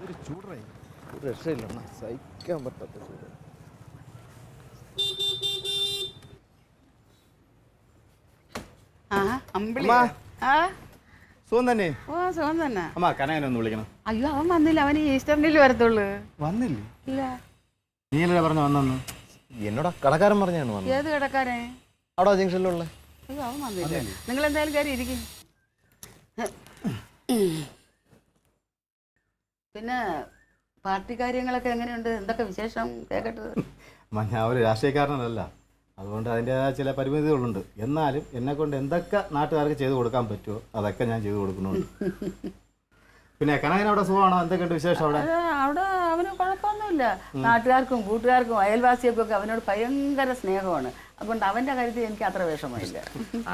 ഒരു ചൂടായി ഒരു രക്ഷയില്ല, സഹിക്കാൻ പറ്റാത്ത ചൂട്. സുഖം തന്നെ. സുഖം തന്നെ. അമ്മ കനകനെ ഒന്ന് വിളിക്കണം. അയ്യോ അവൻ വന്നില്ല, അവന് ഈസ്റ്ററിനിൽ വരത്തുള്ളൂ. വന്നില്ലേ? ഇല്ല. നീല പറഞ്ഞു വന്നു. എന്നോട് കടക്കാരൻ പറഞ്ഞാണ് വന്നത്. ഏത് കടക്കാരൻ? അവിടെ ജംഗ്ഷനിലുള്ള. അയ്യോ അവൻ വന്നില്ല. നിങ്ങൾ എന്തായാലും കയറി ഇരിക്കും. പിന്നെ പാർട്ടി കാര്യങ്ങളൊക്കെ എങ്ങനെയുണ്ട്? എന്തൊക്കെ വിശേഷം കേക്കട്ടത്? ഞാൻ ഒരു രാഷ്ട്രീയക്കാരനല്ല, അതുകൊണ്ട് അതിൻ്റെതായ ചില പരിമിതികളുണ്ട്. എന്നാലും എന്നെ കൊണ്ട് എന്തൊക്കെ നാട്ടുകാർക്ക് ചെയ്തു കൊടുക്കാൻ പറ്റുമോ അതൊക്കെ ഞാൻ ചെയ്തു കൊടുക്കുന്നുണ്ട്. പിന്നെ കനകൻ അവിടെ സുഖമാണോ? എന്തൊക്കെയുണ്ട് വിശേഷം അവിടെ? അവിടെ അവന് കുഴപ്പമൊന്നുമില്ല. നാട്ടുകാർക്കും കൂട്ടുകാർക്കും അയൽവാസികൾക്കും ഒക്കെ അവനോട് ഭയങ്കര സ്നേഹമാണ്. അതുകൊണ്ട് അവന്റെ കാര്യത്തിൽ എനിക്ക് അത്ര വിഷമമില്ല.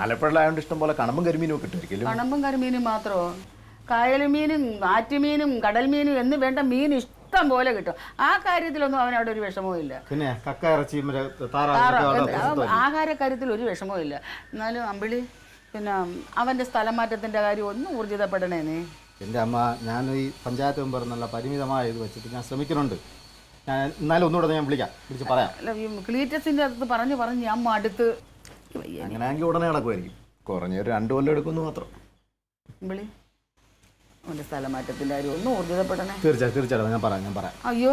ആലപ്പുഴയിലായതുകൊണ്ട് ഇഷ്ടം പോലെ കണമ്പും കരിമീനും ഒക്കെ കിട്ടും. കണമ്പും കരിമീനും മാത്രമോ? കായൽമീനും ആറ്റുമീനും കടൽ മീനും എന്ന് വേണ്ട മീൻ ഇഷ്ടം പോലെ കിട്ടും. ആ കാര്യത്തിലൊന്നും അവനവിടെ ഒരു വിഷമവും ഇല്ല. പിന്നെ കക്ക ഇറച്ചി ആഹാര കാര്യത്തിൽ ഒരു വിഷമവും ഇല്ല. എന്നാലും അമ്പിളി, പിന്നെ അവന്റെ സ്ഥലം മാറ്റത്തിന്റെ കാര്യം ഒന്ന് ഊർജിതപ്പെടണേ നീ. എൻ്റെ അമ്മ, ഞാൻ ഈ പഞ്ചായത്ത് മെമ്പർ എന്നുള്ള പരിമിതമായ ഇത് വെച്ചിട്ട് ഞാൻ ശ്രമിക്കുന്നുണ്ട്. ഞാൻ എന്നാലും ഒന്നുകൂടെ ഞാൻ വിളിച്ച് പറയാം. ക്ലീറ്റസിന്റെ അടുത്ത് പറഞ്ഞ് ഞാൻ മടുത്ത്. അങ്ങനെയാണെങ്കിൽ ഉടനെ നടക്കുമായിരിക്കും. കുറഞ്ഞൊരു 2 കൊല്ലം എടുക്കുമെന്ന് മാത്രം. അമ്പിളി, അവന്റെ സ്ഥലം മാറ്റത്തിന്റെ കാര്യം ഒന്ന് ഊർജിതപ്പെടണേ. തീർച്ചയായിട്ടും ഞാൻ പറയാം. അയ്യോ,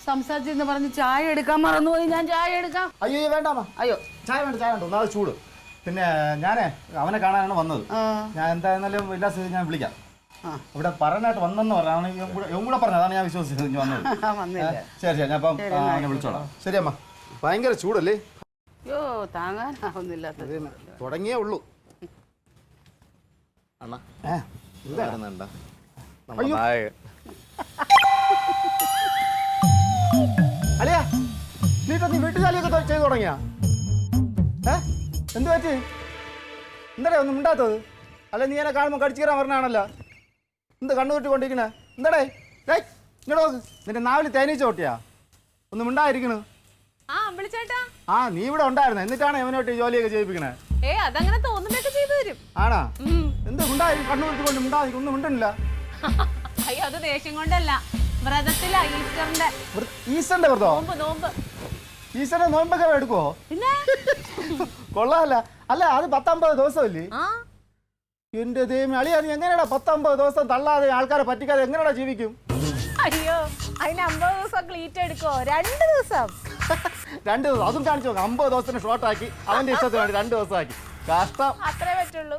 സംസാരിച്ചെന്ന് പറഞ്ഞ് ചായ എടുക്കാൻ മറന്നുപോയി. ഞാൻ ചായ എടുക്കാം. അയ്യോ വേണ്ടാമ. അയ്യോ ചായ വേണ്ട ഒന്നാമത് ചൂട്. പിന്നെ ഞാനേ അവനെ കാണാനാണ് വന്നത്. ഞാൻ എന്തായിരുന്നാലും എല്ലാ സ്ഥിതി ഞാൻ വിളിക്കാം. ഇവിടെ പറയാനായിട്ട് വന്നെന്ന് പറഞ്ഞാണ് ഇവൻ കൂടെ പറഞ്ഞത്. അതാണ് ഞാൻ വിശ്വസിച്ചത് വന്നത്. ശരി ഞാൻ അപ്പം അവനെ വിളിച്ചോളാം. ശരി അമ്മ. ഭയങ്കര ചൂടല്ലേ? അയ്യോ താങ്ങാനാവുന്നില്ലാത്ത തുടങ്ങിയേ ഉള്ളൂ. അണ്ണാ അളിയാ, നീ വീട്ടു ജോലിയൊക്കെ ചെയ്തു തുടങ്ങിയാ? എന്ത് പറ്റി? എന്താടേ ഒന്നും മിണ്ടാത്തത്? അല്ല നീ എന്നെ കാണുമ്പോൾ കടിച്ചു കയറാൻ പറഞ്ഞാണല്ലോ. എന്ത് കണ്ണു കിട്ടിക്കൊണ്ടിരിക്കണേ? എന്താടേ ഇങ്ങോട്ട് നോക്ക്. നിന്റെ നാവിൽ തേനീച്ച ഓട്ടിയാ? ഒന്നും മിണ്ടായിരിക്കണു. നീ ഇവിടെ ഉണ്ടായിരുന്നു, എന്നിട്ടാണ് ഇവനോട്ട് ജോലിയൊക്കെ ചെയ്യിപ്പിക്കണേ. അതങ്ങനെ തോന്നുന്നൊക്കെ ചെയ്തു തരും. ആണാ? എന്ത് മിണ്ടായി കണ്ണു കിട്ടിക്കൊണ്ട് മിണ്ടായി ഒന്നും മിണ്ടണില്ല. അയ്യോ അത് ദേഷ്യം കൊണ്ടല്ല, വ്രതത്തിലാ. ഈസ്റ്ററിന്റെ വ്രതോ? നോമ്പ്. ഈസ്റ്ററിന്റെ നോമ്പൊക്കെ എടുക്കുവോ? പിന്നെ കൊള്ളാമല്ല. അല്ല അത് 19 ദിവസമല്ലേ? എന്റെ ദൈവം, അളിയാ നീ എങ്ങനെയാടാ 19 ദിവസം തള്ളാതെ ആൾക്കാരെ പറ്റിക്കാതെ എങ്ങനെയാടാ ജീവിക്കും? അയ്യോ അതിന് 50 ദിവസം ക്ലീറ്റ് എടുക്കോ? 2 ദിവസം. 2 ദിവസം അതും കാണിച്ചു നോക്കാം. 50 ദിവസത്തിന് ഷോർട്ട് ആക്കി അവന്റെ ഇഷ്ടത്തിന് വേണ്ടി 2 ദിവസം ആക്കി. കഷ്ടം. അത്രേ പറ്റുള്ളൂ.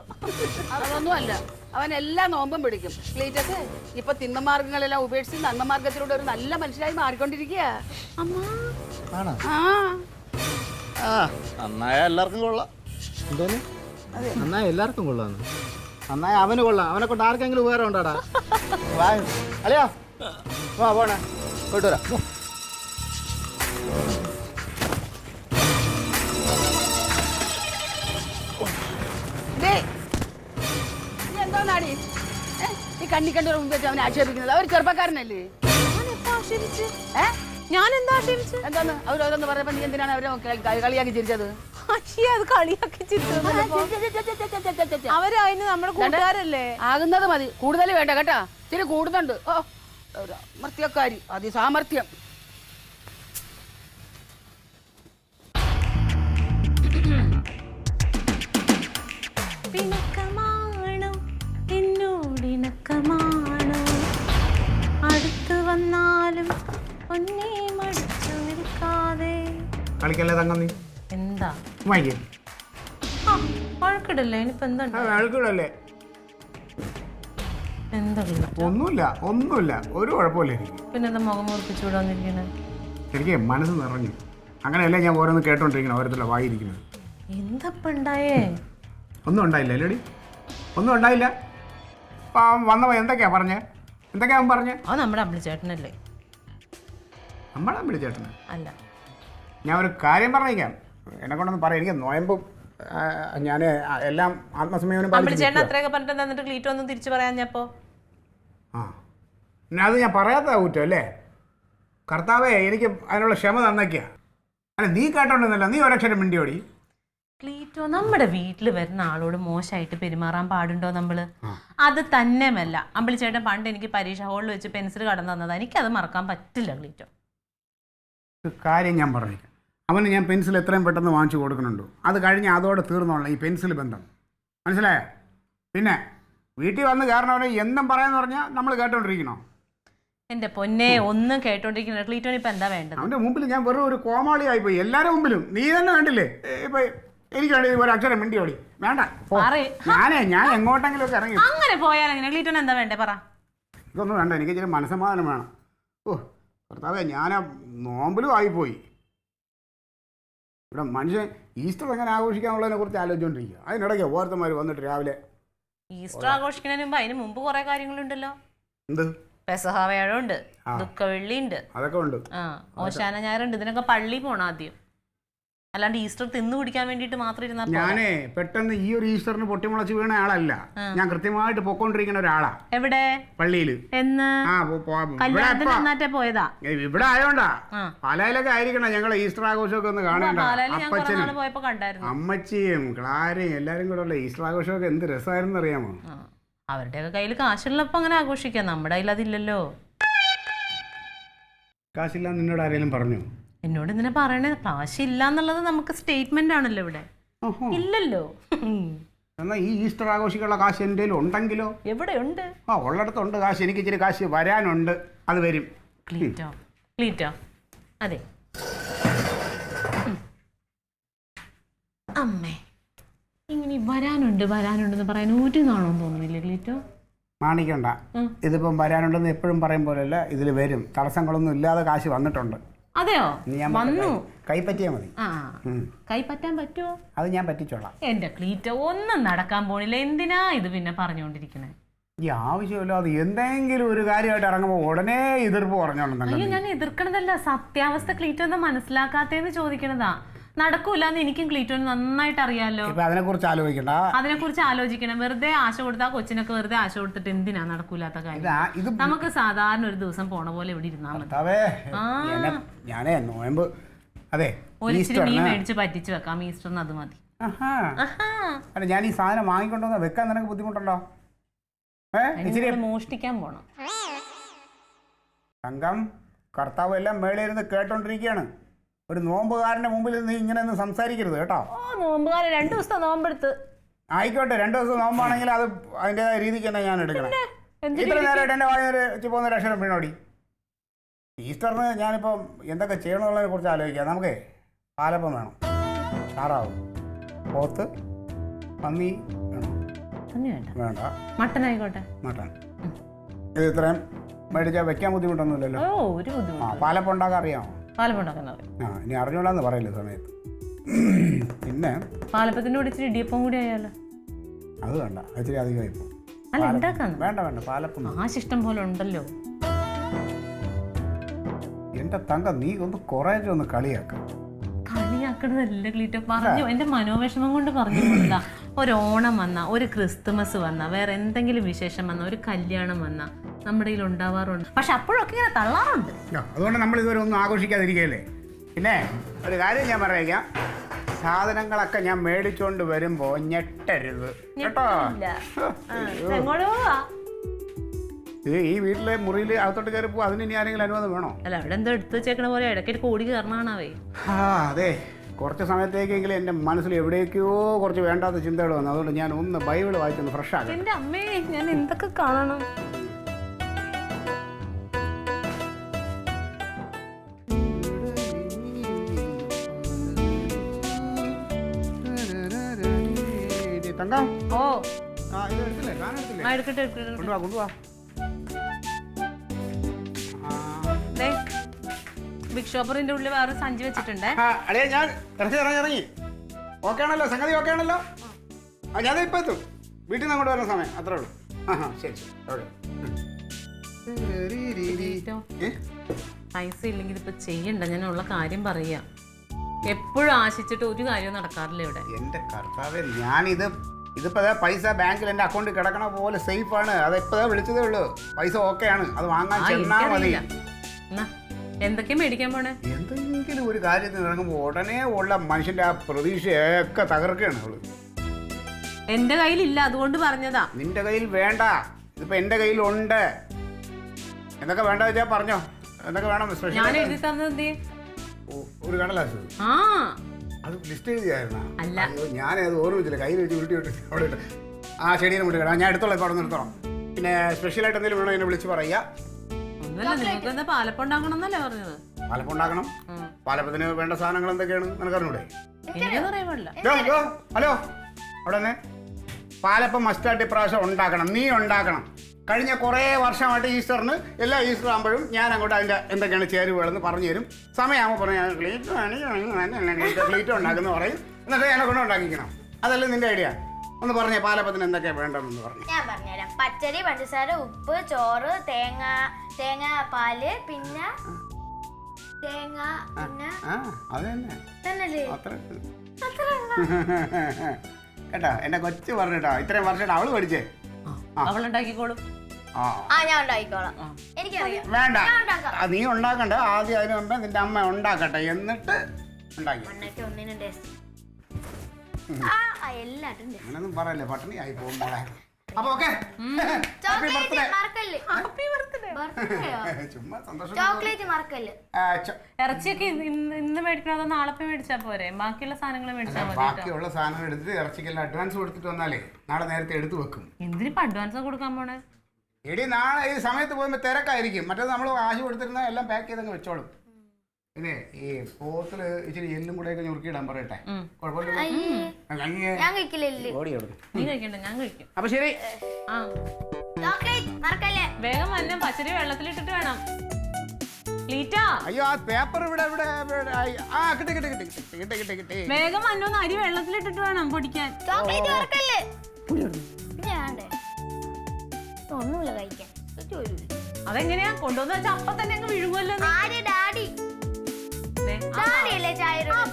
അതൊന്നും അല്ല, അവൻ എല്ലാ നോമ്പും പിടിക്കും. ക്ലീറ്റസ് ഇപ്പൊ തിന്മമാർഗങ്ങളെല്ലാം ഉപേക്ഷിച്ച് നന്മമാർഗത്തിലൂടെ ഒരു നല്ല മനുഷ്യരായി മാറിക്കൊണ്ടിരിക്കുക. നന്നായ എല്ലാവർക്കും കൊള്ളാം. എന്തോന്ന്? നന്നായ എല്ലാവർക്കും കൊള്ളാന്ന്. നന്നായ അവന് കൊള്ളാം. അവനെ കൊണ്ട് ആർക്കെങ്കിലും ഉപകാരം ഉണ്ടാടാ. അല്ലയാ വാ പോണേ, പോയിട്ട് വരാം. എന്തോന്നാടി ഈ കണ്ണി കണ്ടു മുമ്പ് വെച്ച് അവനെ ആക്ഷേപിക്കുന്നത്? അവർ ചെറുപ്പക്കാരനല്ലേ? ഞാൻ എന്താ ആക്ഷേപിച്ചു? എന്താന്ന് അവരോരോന്ന് പറഞ്ഞപ്പോ നീ എന്തിനാണ് അവരെ കളിയാക്കി ചിരിച്ചത്? അത് കളിയാക്കി ചിരിച്ചത്. അവരതിന് നമ്മുടെ കൂട്ടുകാരല്ലേ. ആകുന്നത് മതി, കൂടുതൽ വേണ്ട കേട്ടാ. ഇച്ചിരി കൂടുന്നുണ്ട്. ഓ അമർത്യക്കാരി, അതിസാമർഥ്യം. അടുത്ത് വന്നാലും കളിക്കല്ലേ തങ്ങ? നീ എന്താ വഴക്കിടല്ലേ? ഇനിയിപ്പോ എന്താ വഴക്കിടല്ലേ? എന്താ ഒന്നുമില്ല ഒരു കുഴപ്പമില്ല. പിന്നെന്താ മുഖം മുറിപ്പിച്ചു വിടാന്നിരിക്കണേ? എനിക്ക് മനസ്സ് നിറഞ്ഞു. അങ്ങനെയല്ലേ ഞാൻ ഓരോന്ന് കേട്ടോണ്ടിരിക്കണം, ഓരോരുത്തരുടെ വായിരിക്കുന്നത്. എന്തപ്പ ഉണ്ടായേ? ഒന്നും ഉണ്ടായില്ല അല്ലേടി? ഒന്നും ഉണ്ടായില്ല. വന്നവ എന്തൊക്കെയാ പറഞ്ഞേ? എന്തൊക്കെയാ പറഞ്ഞേ? അത് നമ്മുടെ അമ്പിളിച്ചേട്ടനല്ലേ? നമ്മളെ അമ്പിളിച്ചേട്ടന് അല്ല. ഞാൻ ഒരു കാര്യം പറഞ്ഞേക്കാം, എന്നെ കൊണ്ടൊന്ന് പറയാം. എനിക്ക് നോയമ്പും ഞാൻ എല്ലാം ആത്മസമയം. അമ്പിളിച്ചേട്ടൻ അത്രയൊക്കെ പറഞ്ഞിട്ട് എന്നിട്ട് ക്ലീറ്റ് ഒന്നും തിരിച്ചു പറയാഞ്ഞപ്പോ? പിന്നെ അത് ഞാൻ പറയാത്ത കുറ്റം അല്ലേ? കർത്താവേ എനിക്ക് അതിനുള്ള ക്ഷമ തന്നേക്കാ. അല്ല നീ കേട്ടോണ്ടെന്നല്ല, നീ ഒരക്ഷരം മിണ്ടിയോടി. ക്ലീറ്റോ, നമ്മുടെ വീട്ടിൽ വരുന്ന ആളോട് മോശമായിട്ട് പെരുമാറാൻ പാടുണ്ടോ നമ്മള്? അത് തന്നെയല്ല, അമ്പിളിച്ചേട്ടൻ പണ്ട് എനിക്ക് പരീക്ഷ ഹാളിൽ വെച്ച് പെൻസിൽ കടന്നു തന്നതാ, എനിക്കത് മറക്കാൻ പറ്റില്ല ക്ലീറ്റോ. കാര്യം ഞാൻ പറഞ്ഞേക്കാം, അവന് ഞാൻ പെൻസിൽ എത്രയും പെട്ടെന്ന് വാങ്ങിച്ചു കൊടുക്കുന്നുണ്ടോ, അത് കഴിഞ്ഞ് അതോടെ തീർന്നോളാം ഈ പെൻസിൽ ബന്ധം, മനസ്സിലായോ? പിന്നെ വീട്ടിൽ വന്ന് കാരണം അവനെ എന്നും പറയാന്ന് പറഞ്ഞാൽ നമ്മൾ കേട്ടോണ്ടിരിക്കണോ? എന്റെ പൊന്നെ, ഒന്നും കേട്ടോണ്ടിരിക്കുന്ന ക്ലീറ്റോന് ഇപ്പൊ എന്താ വേണ്ടത്? അവൻ്റെ മുമ്പിൽ ഞാൻ വെറും ഒരു കോമാളിയായി പോയി, എല്ലാവരും മുമ്പിലും. നീ തന്നെ കണ്ടില്ലേ ഇപ്പൊ എനിക്ക് വേണ്ടി ഒരു അക്ഷരം മിണ്ടി ഓടി വേണ്ട. ഞാൻ എങ്ങോട്ടെങ്കിലും ഒക്കെ ഇറങ്ങി അങ്ങനെ പോയാലെങ്ങനെ? ക്ലീറ്റോന് എന്താ വേണ്ടേ പറ? ഇതൊന്നും വേണ്ട, എനിക്ക് ഇച്ചിരി മനസ്സമാധാനം വേണം. ഓ ഭർത്താവേ, ഞാൻ നോമ്പിലും ആയിപ്പോയി. ഇവിടെ മനുഷ്യൻ ഈസ്റ്റർ എങ്ങനെ ആഘോഷിക്കാനുള്ളതിനെ കുറിച്ച് ആലോചിച്ചുകൊണ്ടിരിക്കുക. അതിനിടയ്ക്ക് ഓരോരുത്തന്മാർ വന്നിട്ട് രാവിലെ ഈസ്റ്റർ ആഘോഷിക്കുന്നതിന് മുമ്പ് അതിന് മുമ്പ് കുറെ കാര്യങ്ങളുണ്ടല്ലോ. എന്ത്? പെസഹ വ്യാഴമുണ്ട്, ദുഃഖവെള്ളി ഉണ്ട്, അതൊക്കെ ഉണ്ട്, ഓശാന ഞായറുണ്ട്. ഇതിനൊക്കെ പള്ളി പോണം ആദ്യം, അല്ലാണ്ട് ഈസ്റ്റർ തിന്നു പിടിക്കാൻ വേണ്ടിട്ട് മാത്രം ഇരുന്നാ. ഞാനേ പെട്ടെന്ന് ഈ ഒരു ഈസ്റ്ററിന് പൊട്ടിമുളച്ച് വീണ ആളല്ല, ഞാൻ കൃത്യമായിട്ട് പൊക്കോണ്ടിരിക്കുന്ന ഒരാളാ. എവിടെ? പള്ളിയില്. എന്ന്? പോയതാ? ഇവിടെ ആയോണ്ടാ. പാലായിലൊക്കെ ആയിരിക്കണം ഞങ്ങളെ ഈസ്റ്റർ ആഘോഷമൊക്കെ ഒന്ന് കാണേണ്ട. അമ്മച്ചിയും ക്ലാരയും എല്ലാരും കൂടെ ഉള്ള ഈസ്റ്റർ ആഘോഷമൊക്കെ എന്ത് രസമായിരുന്നു അറിയാമോ? അവരുടെയൊക്കെ കയ്യിൽ കാശുള്ളപ്പോ അങ്ങനെ ആഘോഷിക്കാം, നമ്മുടെ കയ്യിൽ അതില്ലല്ലോ. കാശില്ല നിന്നോട് ആരെങ്കിലും പറഞ്ഞു? എന്നോട് ഇങ്ങനെ പറയണേ, കാശില്ല എന്നുള്ളത് നമുക്ക് സ്റ്റേറ്റ്മെന്റ് ആണല്ലോ. ഇവിടെ ഇല്ലല്ലോ. എന്നാ ഈ ഈസ്റ്റർ ആഘോഷിക്കാനുള്ള കാശ് എൻ്റെ ഉണ്ടെങ്കിലോ? എവിടെയുണ്ട്? ഉള്ളിടത്തുണ്ട് കാശ്. എനിക്ക് ഇച്ചിരി കാശ് വരാനുണ്ട്, അത് വരും. ക്ലീറ്റോ അതെ അമ്മേ, ഇങ്ങനെ വരാനുണ്ടെന്ന് പറയാൻ ഒരു നാളൊന്നും തോന്നുന്നില്ല ക്ലീറ്റോ. മാണിക്കണ്ട, ഇതിപ്പം വരാനുണ്ടെന്ന് എപ്പോഴും പറയും പോലെയല്ല, ഇതിൽ വരും. തടസ്സങ്ങളൊന്നും ഇല്ലാതെ കാശ് വന്നിട്ടുണ്ട്. അതെയോ? വന്നു. കൈപ്പറ്റിയാ മതി. കൈപ്പറ്റാൻ പറ്റുമോ? അത് ഞാൻ പറ്റിച്ചോളാം. എന്റെ ക്ലീറ്റോ, ഒന്നും നടക്കാൻ പോണില്ല, എന്തിനാ ഇത് പിന്നെ പറഞ്ഞുകൊണ്ടിരിക്കണേ? ഈ ആവശ്യമില്ല, അത് എന്തെങ്കിലും ഒരു കാര്യമായിട്ട് ഇറങ്ങുമ്പോൾ ഉടനെ എതിർപ്പ് പറഞ്ഞോളാം. അയ്യോ, ഞാൻ എതിർക്കണതല്ല, സത്യാവസ്ഥ ക്ലീറ്റോ എന്താ മനസ്സിലാക്കാത്തേന്ന് ചോദിക്കണതാ. നടക്കൂലെന്ന് എനിക്കും ക്ലീറ്റോന് നന്നായിട്ട് അറിയാലോ. അതിനെക്കുറിച്ച് ആലോചിക്കണ്ട, അതിനെക്കുറിച്ച് ആലോചിക്കണം. വെറുതെ ആശ കൊടുത്താ കൊച്ചിനൊക്കെ വെറുതെ ആശ കൊടുത്തിട്ട് എന്തിനാ നടക്കൂലാത്ത കാര്യം? നമുക്ക് സാധാരണ ഒരു ദിവസം പോണ പോലെ ഇവിടെ ഇരുന്നാ മതി. ഞാനേ നോയമ്പ് അതെ ഒരിച്ചിരി മീൻ മേടിച്ച് പറ്റിച്ച് വെക്കാം ഈസ്റ്ററിന്, അത് മതി. അല്ല, ഞാൻ ഈ സാധനം വാങ്ങിക്കൊണ്ടുവന്ന വെക്കാൻ നിനക്ക് ബുദ്ധിമുട്ടുണ്ടോ? മോഷ്ടിക്കാൻ പോണം. സംഘം കർത്താവ് എല്ലാം മേളിലിരുന്ന് കേട്ടോണ്ടിരിക്കുകയാണ്. ഒരു നോമ്പുകാരന്റെ മുമ്പിൽ നീ ഇങ്ങനെ ഒന്നും സംസാരിക്കരുത് കേട്ടോ. നോമ്പുകാരൻ 2 ദിവസത്തെ നോമ്പെടുത്ത്. ആയിക്കോട്ടെ, 2 ദിവസം നോമ്പാണെങ്കിൽ അത് അതിൻ്റെതായ രീതിക്ക് തന്നെ ഞാൻ എടുക്കണം. ഇത്ര നേരമായിട്ട് എൻ്റെ വായന പോകുന്ന അക്ഷരം വീണോടി. ഈസ്റ്ററിന് ഞാനിപ്പം എന്തൊക്കെ ചെയ്യണമെന്നുള്ളതിനെ കുറിച്ച് ആലോചിക്കാം. നമുക്കേ പാലപ്പം വേണം, താറാവ്, പോത്ത്, പന്നി വേണം. വേണ്ട, മട്ടൻ ആയിക്കോട്ടെ. മട്ടൻ ഇത് ഇത്രയും മേടിച്ചാൽ വെക്കാൻ ബുദ്ധിമുട്ടൊന്നുമില്ലല്ലോ. പാലപ്പം ഉണ്ടാക്കാൻ അറിയാമോ? ഇനി അറിഞ്ഞോളാന്ന് പറയില്ല സമയത്ത്. പിന്നെ പാലപ്പത്തിന്റെ കൂടെ ഇച്ചിരി ഇടിയപ്പം കൂടി ആയാലോ? അത് വേണ്ട, ഇച്ചിരി അധികമായി പോകും. വേണ്ട വേണ്ട, പാലപ്പം ആശിഷ്ടം പോലെ ഉണ്ടല്ലോ. എന്റെ തങ്ക, നീ ഒന്ന് കുറേശ്ശെ ഒന്ന് കളിയാക്കാം. കളിയാക്കണതല്ല ക്ലീറ്റോ, പറഞ്ഞു എന്റെ മനോവിഷമം കൊണ്ട് പറഞ്ഞു. ഒരു ഓണം വന്ന, ഒരു ക്രിസ്തുമസ് വന്ന, വേറെ എന്തെങ്കിലും വിശേഷം വന്ന, ഒരു കല്യാണം വന്ന നമ്മുടെ കയ്യിൽ ഉണ്ടാവാറുണ്ട്. പക്ഷെ അപ്പോഴൊക്കെ ഇങ്ങനെ തള്ളാറുണ്ട്. അതുകൊണ്ട് നമ്മൾ ഇതുവരെ ഒന്നും ആഘോഷിക്കാതിരിക്കുകയല്ലേ. പിന്നെ ഒരു കാര്യം ഞാൻ പറയാം, സാധനങ്ങളൊക്കെ ഞാൻ മേടിച്ചുകൊണ്ട് വരുമ്പോ ഞെട്ടരുത് കേട്ടോ. ഈ വീട്ടിലെ മുറിയിൽ അകത്തോട്ട് കയറി പോകും, അതിന് ഇനി ആരെങ്കിലും അനുവാദം വേണോ? അല്ല, അവിടെ എന്തോ എടുത്തു വെച്ചേക്കണ പോലെ ഇടയ്ക്ക് ഓടി കയറണാണാവേ. അതെ, കുറച്ച് സമയത്തേക്കെങ്കിലും എൻ്റെ മനസ്സിൽ എവിടേക്കോ കുറച്ച് വേണ്ടാത്ത ചിന്തകൾ വന്നു. അതുകൊണ്ട് ഞാൻ ഒന്ന് ബൈബിൾ വായിച്ചൊന്ന് ഫ്രഷ് ആക്കാം. എൻ്റെ അമ്മേ, ഞാൻ എന്തൊക്കെ കാണണം. തങ്കം, ഓ ഇത് എടുത്തില്ലേ? കാണാൻ എടുത്തില്ലേ? എടുക്കട്ടെ. കൊണ്ടുപോവാ. ബിഗ് ഷോപ്പറിന്റെ ഉള്ളിൽ വേറെ സഞ്ചി വെച്ചിട്ടുണ്ടേ. അടേ, ഞാൻ ഇറങ്ങി. ഓക്കെ ആണല്ലോ, സംഗതി ഓക്കെ ആണല്ലോ. ഞാൻ ഇപ്പം എത്തും, വീട്ടിൽ നിന്ന് അങ്ങോട്ട് വരുന്ന സമയം അത്രേ ഉള്ളൂ. ശരി. പൈസ ഇല്ലെങ്കിൽ ഇപ്പൊ ചെയ്യണ്ട, ഞാൻ ഉള്ള കാര്യം പറയാ. എപ്പോഴും ആശിച്ചിട്ട് ഒരു കാര്യവും നടക്കാറില്ല ഇവിടെ. എന്റെ കർത്താവേ, ഇതിപ്പോ പൈസ ബാങ്കിൽ എന്റെ അക്കൗണ്ടിൽ കിടക്കണ പോലെ സേഫ് ആണ്. അത് ഇപ്പോ വിളിച്ചതേ ഉള്ളൂ. പൈസ ഓക്കെ ആണ്, അത് വാങ്ങാൻ ചെന്നാ മതി. എന്തൊക്കെ മേടിക്കാൻ പോണേ? എന്തെങ്കിലും ഒരു കാര്യത്തിന് ഇറങ്ങുമ്പോൾ ഉടനെ ഉള്ള മനുഷ്യന്റെ ആ പ്രതീക്ഷയൊക്കെ തകർക്കുകയാണ് അവള്. എന്റെ കയ്യിലില്ല, അതുകൊണ്ട് പറഞ്ഞതാ. നിന്റെ കയ്യിൽ വേണ്ട, ഇതിപ്പോ എന്റെ കയ്യിലുണ്ട്. എന്തൊക്കെ വേണ്ട വെച്ചാ പറഞ്ഞോ, എന്തൊക്കെ വേണം? ഞാൻ എഴുതി തന്നത് ഒരു കടലാസ്, ആ അത് ലിസ്റ്റ് എഴുതിയായിരുന്ന? അല്ല, ഞാനത് ഓർമ്മിച്ചില്ല, കയ്യിൽ വെച്ച് ഉരുട്ടി വിട്ട് അവിടെ ഇട്ട്. ആ ചെടീനെ വിട്ട് കേടാ, ഞാൻ എടുത്തോളാം, ഇപ്പോൾ അവിടെ നിർത്തണം. പിന്നെ സ്പെഷ്യലായിട്ട് എന്തെങ്കിലും വേണോ എന്നെ വിളിച്ച് പറയാ. ഒന്നുമില്ല, നിങ്ങൾക്ക് എന്താ പാലപ്പം ഉണ്ടാക്കണം എന്നല്ലേ പറഞ്ഞത്? പാലപ്പം ഉണ്ടാക്കണം. പാലപ്പത്തിന് വേണ്ട സാധനങ്ങൾ എന്തൊക്കെയാണ് നിനക്കറിഞ്ഞൂടെ? എനിക്കൊന്നും അറിയാൻ പാടില്ല. ഹലോ, അവിടെ തന്നെ പാലപ്പം മസ്റ്റായിട്ട് ഇപ്രാവശ്യം ഉണ്ടാക്കണം, നീ ഉണ്ടാക്കണം. കഴിഞ്ഞ കുറേ വർഷമായിട്ട് ഈസ്റ്ററിന് എല്ലാ ഈസ്റ്റർ ആകുമ്പോഴും ഞാൻ അങ്ങോട്ട് അതിൻ്റെ എന്തൊക്കെയാണ് ചേരുവകളെന്ന് പറഞ്ഞു തരും. സമയമാകുമ്പോൾ പറഞ്ഞു ഞാൻ ക്ലീറ്റ് ഉണ്ടാക്കുന്നു പറയും. എന്നിട്ട് എന്നെ കൊണ്ട് ഉണ്ടാക്കിക്കണം. അതല്ലേ നിന്റെ ഐഡിയ? ഒന്ന് പറഞ്ഞേ, പാലപ്പത്തിന് എന്തൊക്കെയാണ് വേണ്ടതെന്ന് പറഞ്ഞു. ഞാൻ പറഞ്ഞുതരാം. പച്ചരി, പഞ്ചസാര, ഉപ്പ്, ചോറ്, തേങ്ങ, പാല്, പിന്നെ തേങ്ങ, പിന്നെ അത് തന്നെ തന്നല്ലേ അത്ര കേട്ടാ. എന്റെ കൊച്ചു പറഞ്ഞിട്ടാ, ഇത്രയും വർഷമായിട്ട് അവള് പഠിച്ചേ. അവളുണ്ടാക്കിക്കോളും. ഞാൻ ഉണ്ടാക്കിക്കോളാം, എനിക്കറിയാം. വേണ്ട, നീ ഉണ്ടാക്കണ്ട. ആദ്യം അതിന് മുമ്പേ നിന്റെ അമ്മ ഉണ്ടാക്കട്ടെ, എന്നിട്ട് ഉണ്ടാക്കി. മണ്ണൊക്കെ ഒന്നിനും ടേസ്റ്റ് എല്ലാട്ടും അങ്ങനൊന്നും പറയല്ലേ, പട്ടിണി ആയി പോകുമ്പോളെ. അപ്പൊ ഓക്കെ, ചുമ്മാ സന്തോഷം. ചോക്ലേറ്റ് മറക്കല്ലേ. ഇറച്ചിയൊക്കെ ഇന്ന് മേടിക്കണോ അതോ നാളെ മേടിച്ചാ പോരെ? ബാക്കിയുള്ള സാധനങ്ങൾ മേടിച്ചാൽ മതി. ബാക്കിയുള്ള സാധനങ്ങൾ എടുത്തിട്ട് ഇറച്ചിക്കെല്ലാം അഡ്വാൻസ് കൊടുത്തിട്ട് വന്നാലേ നാളെ നേരത്തെ എടുത്തു വെക്കും. എന്തിനിപ്പോ അഡ്വാൻസ് കൊടുക്കാൻ പോണേ? എടി നാളെ ഈ സമയത്ത് പോകുമ്പോൾ തിരക്കായിരിക്കും. മറ്റേത് നമ്മൾ കാശ് കൊടുത്തിരുന്ന എല്ലാം പാക്ക് ചെയ്തങ്ങ് വെച്ചോളും. പിന്നെ ഈ പോത്തില് ഇച്ചിരി എല്ലും കൂടെ ഒക്കെ ഞുറുക്കിയിടാൻ പറയട്ടെ. കുഴപ്പമില്ല. ഞാൻ കഴിക്കില്ല. നീ കഴിക്കണ്ട, ഞാൻ കഴിക്കും. അപ്പൊ ശരി. ചോക്ലേറ്റ് മറക്കല്ലേ. വേഗം വന്നെ, പച്ചരി വെള്ളത്തിലിട്ടിട്ട് വേണം. ക്ലീറ്റാ, അയ്യോ, ആ പേപ്പർ ഇവിടെ കിട്ടി കിട്ടി കിട്ടി കിട്ടി കിട്ടി കിട്ടി. വേഗം വന്നോന്ന്, അരി വെള്ളത്തിലിട്ടിട്ട് വേണം പൊടിക്കാൻ. ചോക്ലേറ്റ് മറക്കല്ലേ. ഒന്നുമില്ല കഴിക്കാൻ. അതെങ്ങനെയാ കൊണ്ടുവന്ന് വെച്ചാൽ അപ്പൊ തന്നെ അങ്ങ് വിഴുകുമല്ലോ. ഡാഡി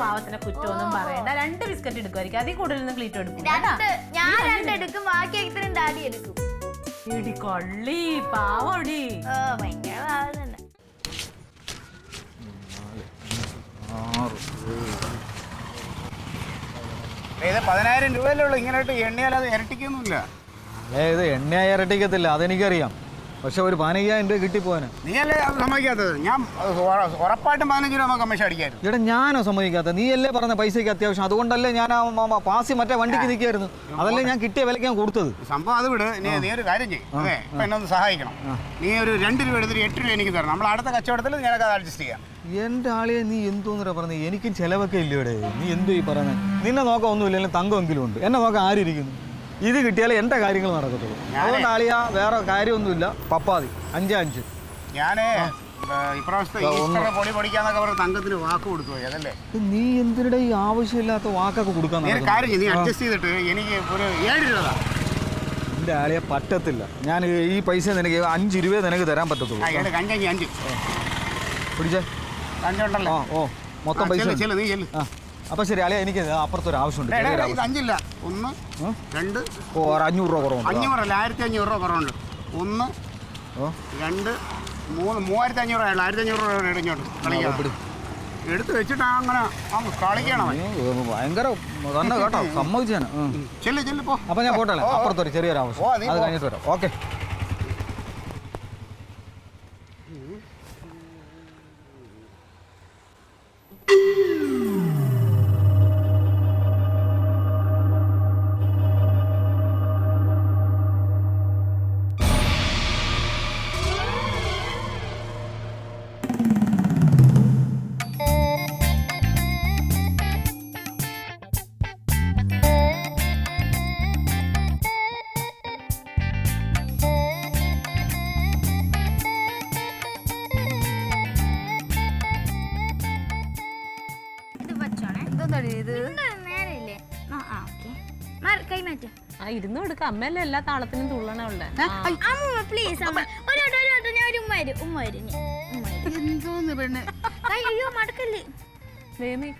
പാവത്തിന്റെ കുറ്റമൊന്നും പറയണ്ട. 2 ബിസ്ക്കറ്റ് എടുക്കുമായിരിക്കും, അതിൽ കൂടുതലൊന്നും ക്ലീറ്റ് എടുക്കും. ഞാൻ 2 എടുക്കും, ബാക്കി ഇത്രയും ഡാഡി എടുക്കും. ഇടി കൊള്ളി പാവടി. ഭയങ്കര പാവുന്നുണ്ട്. ഇത് 10,000 രൂപയല്ലേ ഉള്ളൂ. ഇങ്ങനെയായിട്ട് എണ്ണയാലത് ഇരട്ടിക്കൊന്നുമില്ല. ഇത് എണ്ണയായി ഇരട്ടിക്കത്തില്ല, അതെനിക്കറിയാം. പക്ഷെ ഒരു 15,000 രൂപ കിട്ടിപ്പോനെ. നീയല്ലേ അത് സമ്മതിക്കാത്തത്? ഞാൻ ഉറപ്പായിട്ടും 15 രൂപ കമ്മീഷൻ അടിക്കായിരുന്നു. ഇവിടെ ഞാനോ സമ്മതിക്കാത്ത? നീയല്ലേ പറഞ്ഞ പൈസയ്ക്ക് അത്യാവശ്യം, അതുകൊണ്ടല്ലേ ഞാൻ പാസി മറ്റേ വണ്ടിക്ക് നിൽക്കായിരുന്നു. അതല്ലേ ഞാൻ കിട്ടിയ വിലയ്ക്ക് ഞാൻ കൊടുത്തത്. സംഭവം അത് വിട്. നീ ഒരു കാര്യം ചെയ്യും. അതെ, ഇപ്പൊ എന്നെ ഒന്ന് സഹായിക്കണം. നീ ഒരു 2 രൂപ എടുത്തിട്ട് 8 രൂപ എനിക്ക് തരണം. നമ്മൾ അടുത്ത കച്ചവടത്തിൽ ഞാനത് അഡ്ജസ്റ്റ് ചെയ്യാം. എൻ്റെ ആളിയെ നീ എന്തോന്നില്ല പറഞ്ഞത്? എനിക്കും ചിലവൊക്കെ ഇല്ല ഇവിടെ. നീ എന്തോ ഈ പറയുന്നത്? നിന്നെ നോക്കാൻ ഒന്നുമില്ല, തങ്കമെങ്കിലും ഉണ്ട്. എന്നെ നോക്കാൻ ആരിയിരിക്കുന്നു? ഇത് കിട്ടിയാലേ എൻ്റെ കാര്യങ്ങൾ നടക്കത്തുള്ളൂ. അതുകൊണ്ട് ആളിയാ വേറെ കാര്യമൊന്നുമില്ല. പപ്പാതി 5-5. ഞാനേ ഇപ്രാവശ്യത്തെ ഈസ്റ്റർ പൊടി പൊടിക്കാന്നൊക്കെ പറഞ്ഞ് തങ്കത്തിന് വാക്ക് കൊടുത്തു പോയി. അതല്ലേ നീ എന്തിനിടെ ഈ ആവശ്യമില്ലാത്ത വാക്കൊക്കെ കൊടുക്കാൻ? കാര്യം നീ അഡ്ജസ്റ്റ് ചെയ്തിട്ട് എനിക്ക് ഒരു 7 രൂപ. എൻ്റെ ആളിയെ പറ്റത്തില്ല. ഞാൻ ഈ പൈസ നിനക്ക് 5 രൂപ നിനക്ക് തരാൻ പറ്റത്തുള്ളൂ. 5 പിടിച്ചേ. 5 ഉണ്ടല്ലോ. മൊത്തം പൈസ നീ ചെല്ലു. അപ്പൊ ശരി അളിയ, എനിക്ക് അപ്പുറത്തൊരു ആവശ്യമുണ്ട്. 5 1 2 500 രൂപ കുറവുണ്ട്. 500 അല്ല, 1500 രൂപ കുറവുണ്ട്. 1 2 3 3500 രൂപ. 1500 രൂപ ഇടിഞ്ഞോട്ട് കളിക്കാം. എടുത്ത് വെച്ചിട്ട് അങ്ങനെ കളിക്കണം. ഭയങ്കര തന്നെ കേട്ടോ, സമ്മതിച്ചാണ്. ചെല്ലു പോ. അപ്പൊ ഞാൻ പോട്ടല്ലേ, അപ്പുറത്തൊരു ചെറിയൊരു ആവശ്യം, അത് കഴിഞ്ഞിട്ട് വരാം. ഓക്കെ. ഇരുന്ന് കൊടുക്ക. അമ്മയല്ലേ എല്ലാ താളത്തിനും തുള്ളണവളുടെ. പ്ലീസ് അമ്മ,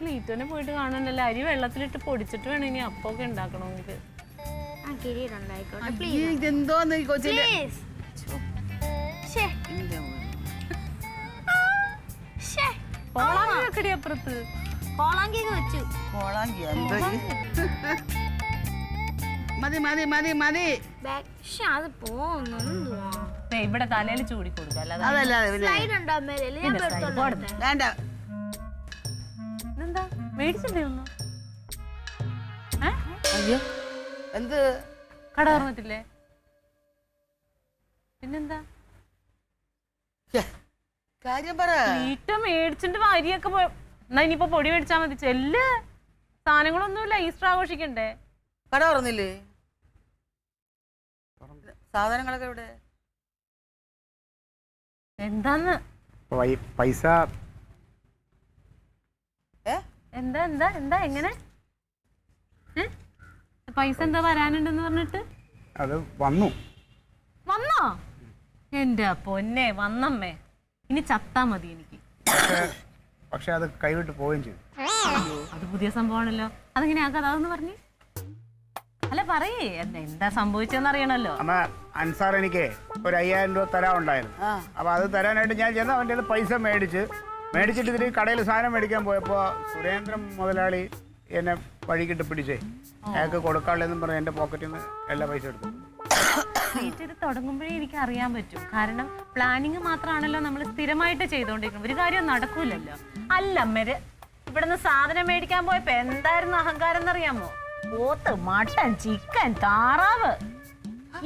ക്ലീറ്റോനെ പോയിട്ട് കാണണ്ടല്ലോ. അരി വെള്ളത്തിലിട്ട് പൊടിച്ചിട്ട് വേണം ഇനി അപ്പൊക്കെ ഉണ്ടാക്കണമെങ്കിൽ. കോളാങ്കി അപ്പുറത്ത് കോളാങ്കിയൊക്കെ വെച്ചു. കോളാങ്കി എന്തോ മതി മതി മതി മതി. പക്ഷെ അത് പോകുന്നുണ്ടുവാ. ദേ, ഇവിടെ തലയിൽ ചൂടി കൊടുക്കുക അല്ലാതെ അതല്ലാതെ പിന്നെ സ്ലൈഡ് ഉണ്ടോ അമ്മേലെ? ഞാൻ എടുത്തോണ്ട് വേണ്ട. ഇതെന്താ മേടിച്ചില്ലേ ഒന്നും? അയ്യോ എന്ത് കട തുറന്നിട്ടില്ലേ? പിന്നെന്താ കാര്യം പറ. ക്ലീറ്റോ മേടിച്ചിട്ട് വാരിയൊക്കെ പോയി. എന്നാ ഇനിയിപ്പോ പൊടി മേടിച്ചാ മതി. ചെല്ല്, സാധനങ്ങളൊന്നുമില്ല, ഈസ്റ്റർ ആഘോഷിക്കണ്ടേ? കട തുറന്നില്ലേ? സാധനങ്ങളൊക്കെ ഇവിടെ എന്താന്ന് പൈസ എന്താ എന്താ എന്താ എങ്ങനെ പൈസ എന്താ വരാനുണ്ടെന്ന് പറഞ്ഞിട്ട് അത് വന്നു. വന്നോ? എന്റെ പൊന്നെ വന്നമ്മേ, ഇനി ചത്താ മതി എനിക്ക്. പക്ഷെ അത് കൈവിട്ട് പോവുകയും ചെയ്തു. അത് പുതിയ സംഭവമാണല്ലോ. അതെങ്ങനെ ആ കഥ എന്ന് പറഞ്ഞു? അല്ല പറയേ, എന്താ സംഭവിച്ചെന്ന് അറിയണല്ലോ. അമ്മ, അൻസാർ എനിക്ക് ഒരു 5000 രൂപ തരാനുണ്ടായിരുന്നു. അപ്പൊ അത് തരാനായിട്ട് ഞാൻ ചെന്ന് അവൻ്റെ പൈസ മേടിച്ചിട്ട് ഇതിൽ കടയിൽ സാധനം മേടിക്കാൻ പോയപ്പോൾ സുരേന്ദ്രൻ മുതലാളി എന്നെ വഴിക്കിട്ട് പിടിച്ചേ. അയാൾക്ക് കൊടുക്കാനുള്ളതെന്നും പറഞ്ഞ് എൻ്റെ പോക്കറ്റിൽ നിന്ന് എല്ലാ പൈസ എടുത്തു. ട്രീറ്റ് ഇത് തുടങ്ങുമ്പോഴേ എനിക്ക് അറിയാൻ പറ്റും. കാരണം പ്ലാനിങ് മാത്രമാണല്ലോ നമ്മൾ സ്ഥിരമായിട്ട് ചെയ്തുകൊണ്ടിരിക്കുന്നത്. ഒരു കാര്യം നടക്കൂലല്ലോ. അല്ല അമ്മര് ഇവിടുന്ന് സാധനം മേടിക്കാൻ പോയപ്പോ എന്തായിരുന്നു അഹങ്കാരം എന്നറിയാമോ? പോത്ത്, മട്ടൻ, ചിക്കൻ, താറാവ്,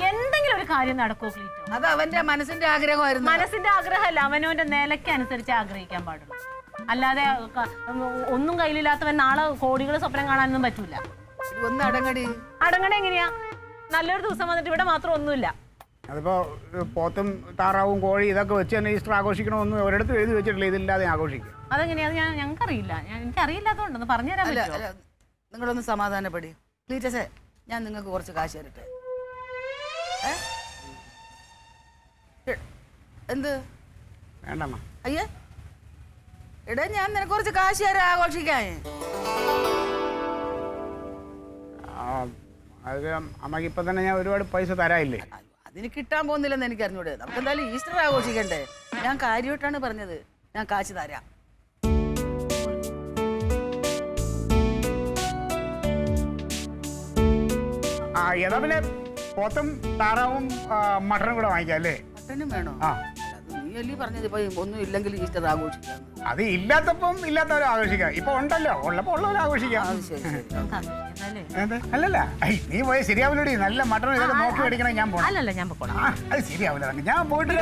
എന്തെങ്കിലും ഒരു കാര്യം നടക്കുമോ ക്ലീറ്റോ? അത് അവന്റെ മനസ്സിന്റെ ആഗ്രഹമായിരുന്നു. മനസ്സിന്റെ ആഗ്രഹമല്ല, അവനവന്റെ നിലയ്ക്ക് അനുസരിച്ച് ആഗ്രഹിക്കാൻ പാടുള്ളൂ. അല്ലാതെ ഒന്നും കയ്യിലില്ലാത്തവൻ നാളെ കോടികൾ സ്വപ്നം കാണാനൊന്നും പറ്റൂല. ഒന്ന് അടങ്ങടി. അടങ്ങണ എങ്ങനെയാ? നല്ലൊരു ദിവസം വന്നിട്ട് ഇവിടെ മാത്രം ഒന്നുമില്ല. അതിപ്പോ പോത്തും താറാവും കോഴി ഇതൊക്കെ വെച്ച് തന്നെ ഈസ്റ്റർ ആഘോഷിക്കണമെന്ന് ഒരിടത്തും എഴുതി വെച്ചിട്ടില്ല. ഇതില്ലാതെ ആഘോഷിക്കും. അതെങ്ങനെയാ? ഞങ്ങൾക്കറിയില്ല. എനിക്കറിയില്ലാത്തതുകൊണ്ടൊന്ന് പറഞ്ഞുതരാൻ പറ്റുമോ? നിങ്ങളൊന്ന് സമാധാനപ്പെടി. ക്ലീറ്റസേ, ഞാൻ നിങ്ങൾക്ക് കുറച്ച് കാശ് തരട്ടെ. എന്ത് വേണ്ടമ്മ. അയ്യേ എടാ, ഞാൻ നിനക്ക് കുറച്ച് കാശ് തരാം ആഘോഷിക്കാൻ. അത് അമ്മക്ക് ഇപ്പൊ തന്നെ ഞാൻ ഒരുപാട് പൈസ തരായില്ലേ? അതിന് കിട്ടാൻ പോകുന്നില്ലെന്ന് എനിക്ക് അറിഞ്ഞൂടെ. നമുക്ക് എന്തായാലും ഈസ്റ്റർ ആഘോഷിക്കണ്ടേ. ഞാൻ കാര്യമായിട്ടാണ് പറഞ്ഞത്. ഞാൻ കാശ് തരാം. ഏതാ പിന്നെ പോത്തും താറാവും മട്ടനും കൂടെ വാങ്ങിക്കാം അല്ലേ? മട്ടനും വേണോ? ആ, നീ അല്ലേ പറഞ്ഞത് ഇപ്പൊ ഒന്നും ഇല്ലെങ്കിൽ ഈസ്റ്റർ ആഘോഷിക്കാം. അത് ഇല്ലാത്തപ്പം ഇല്ലാത്തവരും ആഘോഷിക്കാം. ഇപ്പൊ ഉണ്ടല്ലോ, ഉള്ളപ്പോ ഉള്ളവരും ആഘോഷിക്കാം. അത് ശരി ശരി. അല്ലല്ല, നീ പോയി ശരിയാവില്ലടി. നല്ല മട്ടൺ ഇതൊക്കെ നോക്കി മേടിക്കണേ. ഞാൻ പോകണം. അല്ലല്ല, ഞാൻ പൊക്കോളാം. അത് ശരിയാവില്ല. ഞാൻ പോയിട്ട്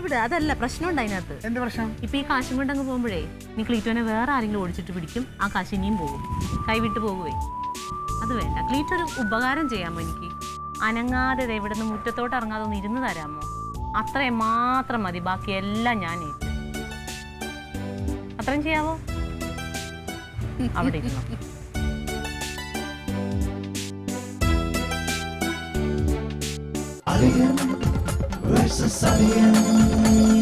വിട്. അതല്ല പ്രശ്നമുണ്ട് അതിനകത്ത്. എന്ത് പ്രശ്നം? ഇപ്പൊ ഈ കാശും കൊണ്ട് അങ്ങ് പോകുമ്പോഴേ നീ ക്ലീറ്റോനെ വേറെ ആരെങ്കിലും ഓടിച്ചിട്ട് പിടിക്കും. ആ കാശ് ഇനിയും പോകും, കൈവിട്ട് പോകുവേ. അത് വേണ്ട. ക്ലീറ്റോ ഒരു ഉപകാരം ചെയ്യാമോ എനിക്ക്? അനങ്ങാതെ ഇവിടെ നിന്ന് മുറ്റത്തോട്ട് ഇറങ്ങാതെ ഒന്ന് ഇരുന്ന് തരാമോ? അത്രയും മാത്രം മതി. ബാക്കി എല്ലാം ഞാൻ ഏറ്റു. അത്രയും ചെയ്യാവോ? അവിടെ ഇരുന്നോ. Alien versus Alien.